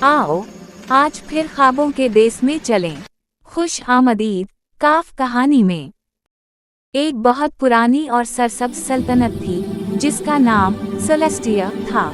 आओ आज फिर ख्वाबों के देश में चलें। खुश आमदीद काफ कहानी में। एक बहुत पुरानी और सरसब्ज सल्तनत थी जिसका नाम सेलेस्टिया था।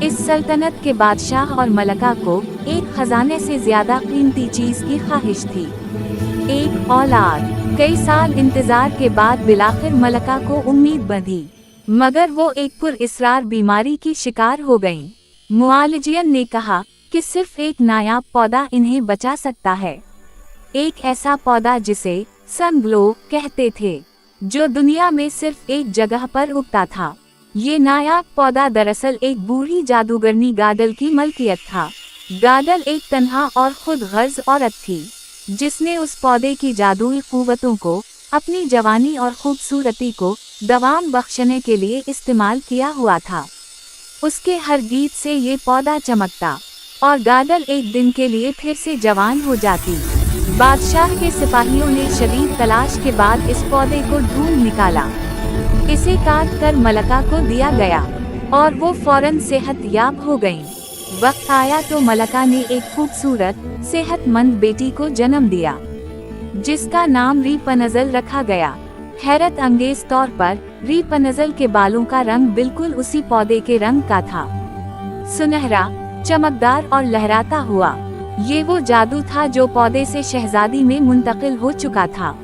इस सल्तनत के बादशाह और मलका को एक खजाने से ज्यादा कीमती चीज की ख्वाहिश थी, एक औलाद। कई साल इंतजार के बाद बिलाखिर मलका को उम्मीद बंधी, मगर वो एक पुरइसरार बीमारी की शिकार हो गईं। मुआलिजियन ने कहा कि सिर्फ एक नायाब पौधा इन्हें बचा सकता है, एक ऐसा पौधा जिसे सनग्लो कहते थे, जो दुनिया में सिर्फ एक जगह पर उगता था। ये नायाब पौधा दरअसल एक बूढ़ी जादूगरनी गाडल की मलकियत था। गाडल एक तन्हा और खुद गर्ज औरत थी, जिसने उस पौधे की जादुई कुव्वतों को अपनी जवानी और खूबसूरती को दवाम बख्शने के लिए इस्तेमाल किया हुआ था। उसके हर गीत से ये पौधा चमकता और गाडल एक दिन के लिए फिर से जवान हो जाती। बादशाह के सिपाहियों ने शदीद तलाश के बाद इस पौधे को ढूंढ निकाला। इसे काट कर मलका को दिया गया और वो फौरन सेहतयाब हो गईं। वक्त आया तो मलका ने एक खूबसूरत सेहतमंद बेटी को जन्म दिया, जिसका नाम रीपनजल रखा गया। हैरत अंगेज तौर पर रीपनजल के बालों का रंग बिल्कुल उसी पौधे के रंग का था, सुनहरा, चमकदार और लहराता हुआ। ये वो जादू था जो पौधे से शहजादी में मुंतकिल हो चुका था।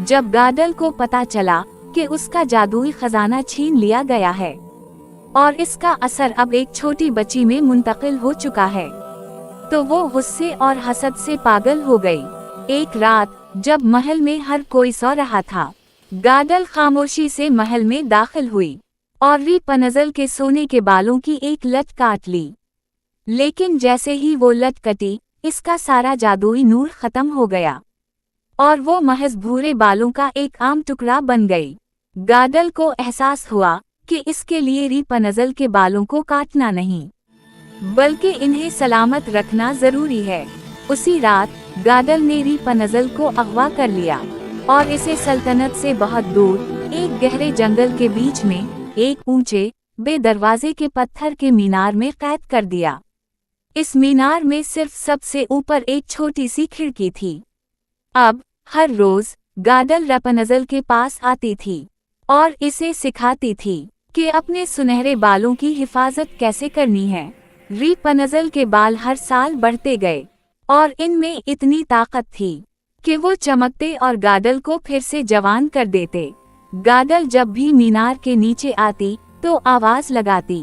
जब गाडल को पता चला कि उसका जादुई खजाना छीन लिया गया है और इसका असर अब एक छोटी बच्ची में मुंतकिल हो चुका है, तो वो गुस्से और हसद से पागल हो गई। एक रात जब महल में हर कोई सो रहा था, गाडल खामोशी से महल में दाखिल हुई और रीपनजल के सोने के बालों की एक लट काट ली। लेकिन जैसे ही वो लट कटी, इसका सारा जादुई नूर खत्म हो गया और वो महज भूरे बालों का एक आम टुकड़ा बन गई। गाडल को एहसास हुआ कि इसके लिए रीपनजल के बालों को काटना नहीं, बल्कि इन्हें सलामत रखना जरूरी है। उसी रात गाडल ने रीपनजल को अगवा कर लिया और इसे सल्तनत से बहुत दूर एक गहरे जंगल के बीच में एक ऊंचे बेदरवाजे के पत्थर के मीनार में कैद कर दिया। इस मीनार में सिर्फ सबसे ऊपर एक छोटी सी खिड़की थी। अब हर रोज गाडल रीपनजल के पास आती थी और इसे सिखाती थी कि अपने सुनहरे बालों की हिफाजत कैसे करनी है। रीपनजल के बाल हर साल बढ़ते गए और इनमें इतनी ताकत थी कि वो चमकते और गाडल को फिर से जवान कर देते। गाडल जब भी मीनार के नीचे आती तो आवाज लगाती,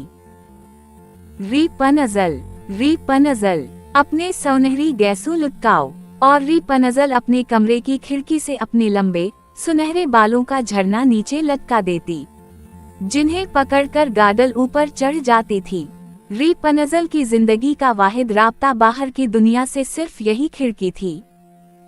रीपनजल, रीपनजल, अपने सुनहरी गैसू लुटकाओ। और रीपनजल अपने कमरे की खिड़की से अपने लंबे सुनहरे बालों का झरना नीचे लटका देती, जिन्हें पकड़कर गाडल ऊपर चढ़ जाती थी। रीपनजल की जिंदगी का वाहिद राब्ता बाहर की दुनिया से सिर्फ यही खिड़की थी,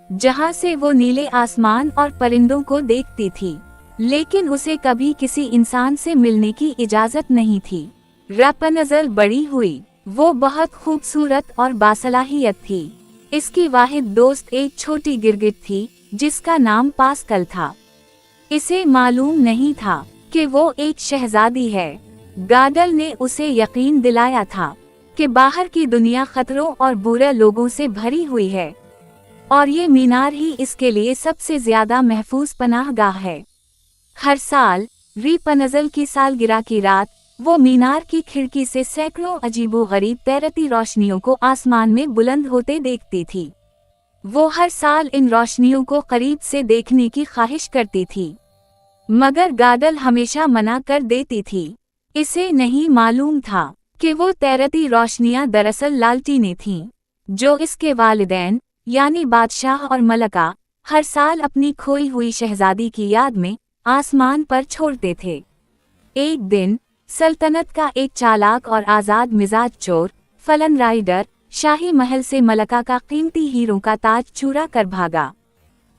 जहां से वो नीले आसमान और परिंदों को देखती थी, लेकिन उसे कभी किसी इंसान से मिलने की इजाजत नहीं थी। रीपनजल बड़ी हुई, वो बहुत खूबसूरत और बासलाहियत थी। इसकी वाहिद दोस्त एक छोटी गिरगिट थी जिसका नाम पास्कल था। इसे मालूम नहीं था कि वो एक शहजादी है। गाडल ने उसे यकीन दिलाया था कि बाहर की दुनिया खतरों और बुरे लोगों से भरी हुई है और ये मीनार ही इसके लिए सबसे ज्यादा महफूज पनाहगाह है। हर साल रीपनजल की सालगिरह की रात वो मीनार की खिड़की से सैकड़ों अजीबोगरीब तैरती रोशनियों को आसमान में बुलंद होते देखती थी। वो हर साल इन रोशनियों को करीब से देखने की ख्वाहिश करती थी, मगर गाडल हमेशा मना कर देती थी। इसे नहीं मालूम था कि वो तैरती रोशनियां दरअसल लालटीनें थीं, जो इसके वालिदैन यानी बादशाह और मलका हर साल अपनी खोई हुई शहजादी की याद में आसमान पर छोड़ते थे। एक दिन सल्तनत का एक चालाक और आजाद मिजाज चोर फलन राइडर शाही महल से मलका का कीमती हीरों का ताज चुरा कर भागा।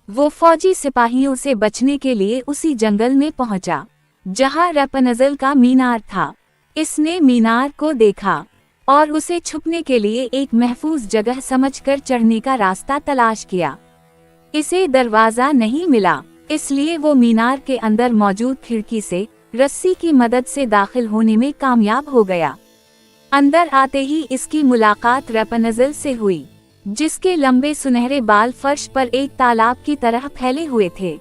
वो फौजी सिपाहियों से बचने के लिए उसी जंगल में पहुंचा जहां रीपनजल का मीनार था। इसने मीनार को देखा और उसे छुपने के लिए एक महफूज जगह समझकर चढ़ने का रास्ता तलाश किया। इसे दरवाजा नहीं मिला, इसलिए वो मीनार के अंदर मौजूद खिड़की से रस्सी की मदद से दाखिल होने में कामयाब हो गया। अंदर आते ही इसकी मुलाकात रेपनज़ल से हुई, जिसके लंबे सुनहरे बाल फर्श पर एक तालाब की तरह फैले हुए थे।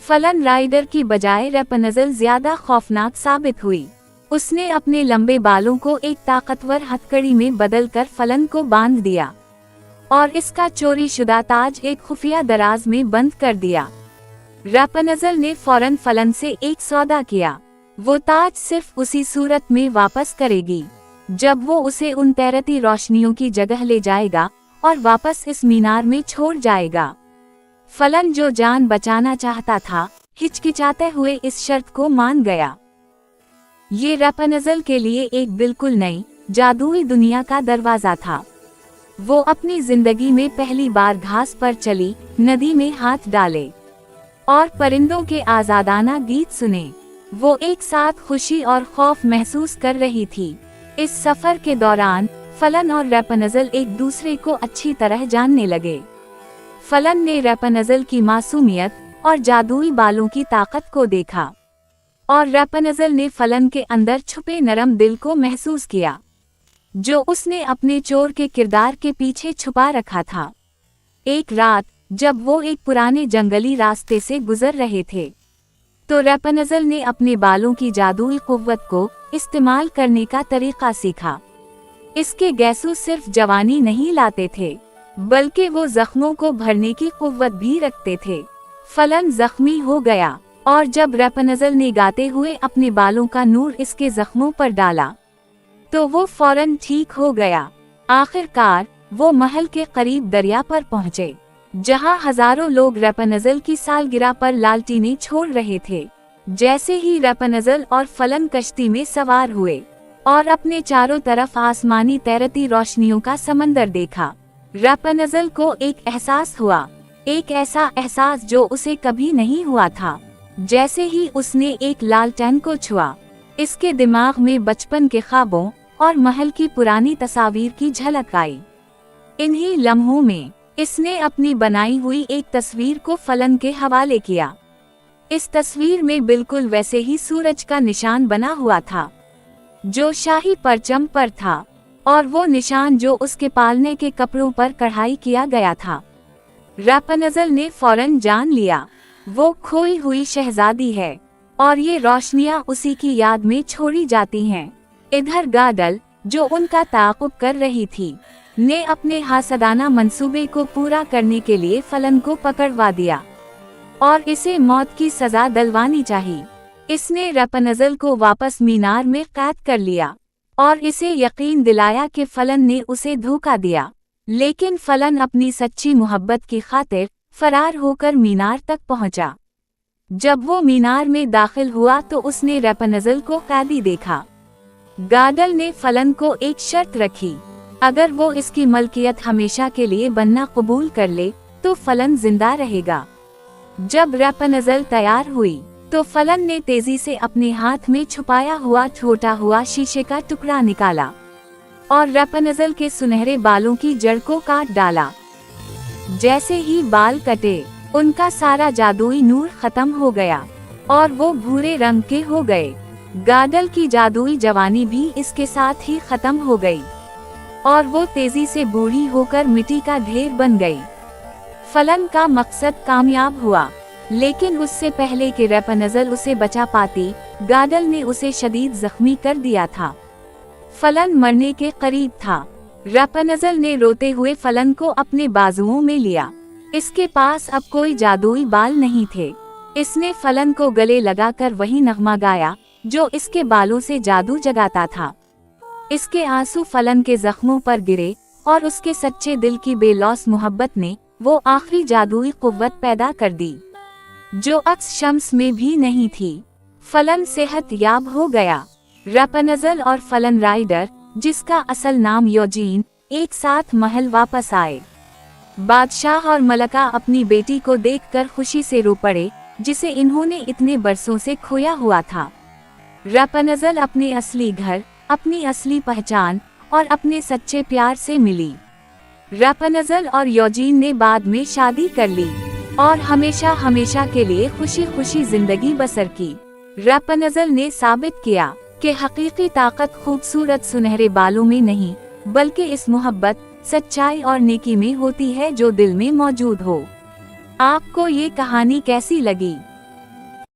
फलन राइडर की बजाय रेपनज़ल ज्यादा खौफनाक साबित हुई। उसने अपने लंबे बालों को एक ताकतवर हथकड़ी में बदलकर फलन को बांध दिया और इसका चोरी शुदा ताज एक खुफिया दराज में बंद कर दिया। रेपनज़ल ने फौरन फलन से एक सौदा किया। वो ताज सिर्फ उसी सूरत में वापस करेगी जब वो उसे उन तैरती रोशनियों की जगह ले जाएगा और वापस इस मीनार में छोड़ जाएगा। फलन, जो जान बचाना चाहता था, हिचकिचाते हुए इस शर्त को मान गया। ये रेपनज़ल के लिए एक बिल्कुल नई जादुई दुनिया का दरवाजा था। वो अपनी जिंदगी में पहली बार घास पर चली, नदी में हाथ डाले और परिंदों के आजादाना गीत सुने। वो एक साथ खुशी और खौफ महसूस कर रही थी। इस सफर के दौरान फलन और रेपनज़ल एक दूसरे को अच्छी तरह जानने लगे। फलन ने रेपनज़ल की मासूमियत और जादुई बालों की ताकत को देखा और रेपनज़ल ने फलन के अंदर छुपे नरम दिल को महसूस किया, जो उसने अपने चोर के किरदार के पीछे छुपा रखा था। एक रात जब वो एक पुराने जंगली रास्ते से गुजर रहे थे, तो रेपनज़ल ने अपने बालों की जादुई कुव्वत को इस्तेमाल करने का तरीका सीखा। इसके गैसू सिर्फ जवानी नहीं लाते थे, बल्कि वो जख्मों को भरने की कुव्वत भी रखते थे। फलन जख्मी हो गया और जब रेपनज़ल ने गाते हुए अपने बालों का नूर इसके जख्मों पर डाला, तो वो फौरन ठीक हो गया। आखिरकार वो महल के करीब दरिया पर पहुँचे, जहाँ हजारों लोग रेपनज़ल की सालगिरह पर लालटेनें छोड़ रहे थे। जैसे ही रेपनज़ल और फलन कश्ती में सवार हुए और अपने चारों तरफ आसमानी तैरती रोशनियों का समंदर देखा, रेपनज़ल को एक एहसास हुआ, एक ऐसा एहसास जो उसे कभी नहीं हुआ था। जैसे ही उसने एक लालटेन को छुआ, इसके दिमाग में बचपन के ख्वाबों और महल की पुरानी तस्वीर की झलक आई। इन्हीं लम्हों में इसने अपनी बनाई हुई एक तस्वीर को फलन के हवाले किया। इस तस्वीर में बिल्कुल वैसे ही सूरज का निशान बना हुआ था जो शाही परचम पर था, और वो निशान जो उसके पालने के कपड़ों पर कढ़ाई किया गया था। रेपनज़ल ने फौरन जान लिया, वो खोई हुई शहजादी है और ये रोशनियां उसी की याद में छोड़ी जाती हैं। इधर गाडल, जो उनका ताक़ुब कर रही थी, ने अपने हासदाना मंसूबे को पूरा करने के लिए फलन को पकड़वा दिया और इसे मौत की सजा दिलवानी चाहिए। इसने रेपनज़ल को वापस मीनार में कैद कर लिया और इसे यकीन दिलाया कि फलन ने उसे धोखा दिया, लेकिन फलन अपनी सच्ची मोहब्बत की खातिर फरार होकर मीनार तक पहुंचा। जब वो मीनार में दाखिल हुआ तो उसने रेपनज़ल को कैदी देखा। गाडल ने फलन को एक शर्त रखी, अगर वो इसकी मलकियत हमेशा के लिए बनना कबूल कर ले तो फलन जिंदा रहेगा। जब रेपनज़ल तैयार हुई तो फलन ने तेजी से अपने हाथ में छुपाया हुआ छोटा हुआ शीशे का टुकड़ा निकाला और रेपनज़ल के सुनहरे बालों की जड़ को काट डाला। जैसे ही बाल कटे, उनका सारा जादुई नूर खत्म हो गया और वो भूरे रंग के हो गए। गाडल की जादुई जवानी भी इसके साथ ही खत्म हो गई और वो तेजी से बूढ़ी होकर मिट्टी का ढेर बन गई। फलन का मकसद कामयाब हुआ, लेकिन उससे पहले कि रेपनज़ल उसे बचा पाती, गाडल ने उसे शदीद जख्मी कर दिया था। फलन मरने के करीब था। रेपनज़ल ने रोते हुए फलन को अपने बाजुओं में लिया। इसके पास अब कोई जादुई बाल नहीं थे। इसने फलन को गले लगाकर वही नगमा गाया जो इसके बालों से जादू जगाता था। इसके आंसू फलन के जख्मों पर गिरे और उसके सच्चे दिल की बेलौस मोहब्बत ने वो आखिरी जादुई कुव्वत पैदा कर दी जो अक्स शम्स में भी नहीं थी। फलन सेहत याब हो गया। रेपनज़ल और फलन राइडर, जिसका असल नाम योजीन, एक साथ महल वापस आए। बादशाह और मलका अपनी बेटी को देखकर खुशी से रो पड़े, जिसे इन्होंने इतने बरसों से खोया हुआ था। रेपनज़ल अपने असली घर, अपनी असली पहचान और अपने सच्चे प्यार से मिली। रेपनज़ल और योजीन ने बाद में शादी कर ली और हमेशा हमेशा के लिए खुशी खुशी जिंदगी बसर की। रेपनज़ल ने साबित किया कि हकीकी ताकत खूबसूरत सुनहरे बालों में नहीं, बल्कि इस मोहब्बत, सच्चाई और नेकी में होती है जो दिल में मौजूद हो। आपको ये कहानी कैसी लगी?